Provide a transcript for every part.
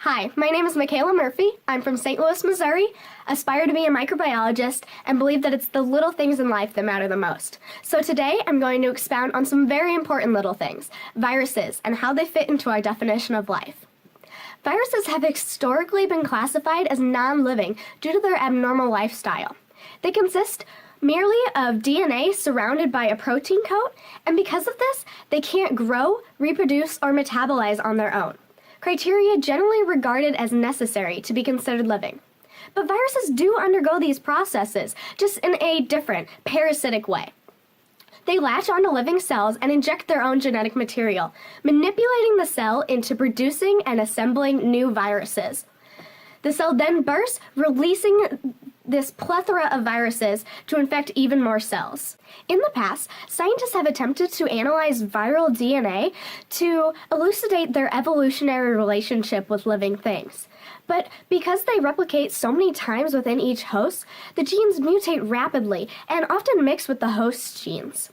Hi, my name is Michaela Murphy. I'm from St. Louis, Missouri, aspire to be a microbiologist, and believe that it's the little things in life that matter the most. So today I'm going to expound on some very important little things, viruses, and how they fit into our definition of life. Viruses have historically been classified as non-living due to their abnormal lifestyle. They consist merely of DNA surrounded by a protein coat, and because of this, they can't grow, reproduce, or metabolize on their own. Criteria generally regarded as necessary to be considered living. But viruses do undergo these processes, just in a different, parasitic way. They latch onto living cells and inject their own genetic material, manipulating the cell into producing and assembling new viruses. The cell then bursts, releasing this plethora of viruses to infect even more cells. In the past, scientists have attempted to analyze viral DNA to elucidate their evolutionary relationship with living things. But because they replicate so many times within each host, the genes mutate rapidly and often mix with the host's genes.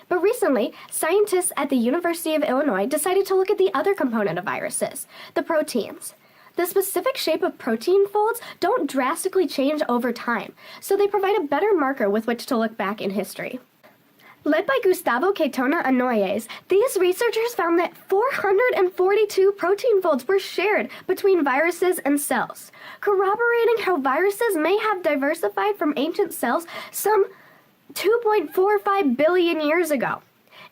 But recently, scientists at the University of Illinois decided to look at the other component of viruses, the proteins. The specific shape of protein folds don't drastically change over time, so they provide a better marker with which to look back in history. Led by Gustavo Quetona Anoyes, these researchers found that 442 protein folds were shared between viruses and cells, corroborating how viruses may have diversified from ancient cells some 2.45 billion years ago.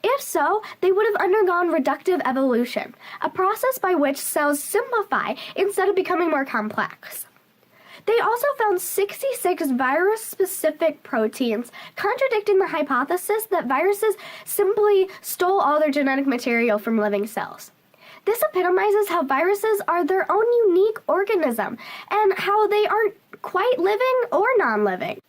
If so, they would have undergone reductive evolution, a process by which cells simplify instead of becoming more complex. They also found 66 virus-specific proteins, contradicting the hypothesis that viruses simply stole all their genetic material from living cells. This epitomizes how viruses are their own unique organism and how they aren't quite living or non-living.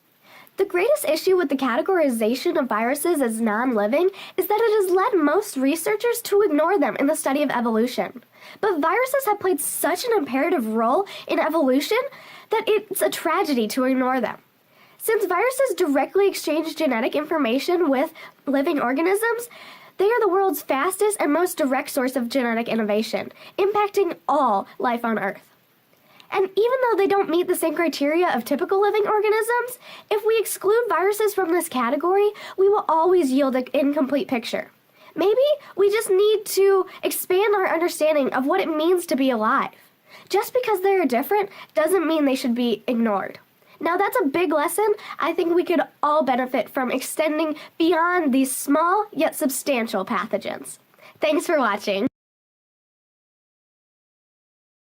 The greatest issue with the categorization of viruses as non-living is that it has led most researchers to ignore them in the study of evolution. But viruses have played such an imperative role in evolution that it's a tragedy to ignore them. Since viruses directly exchange genetic information with living organisms, they are the world's fastest and most direct source of genetic innovation, impacting all life on Earth. And even though they don't meet the same criteria of typical living organisms, if we exclude viruses from this category, we will always yield an incomplete picture. Maybe we just need to expand our understanding of what it means to be alive. Just because they are different doesn't mean they should be ignored. Now that's a big lesson I think we could all benefit from extending beyond these small yet substantial pathogens. Thanks for watching.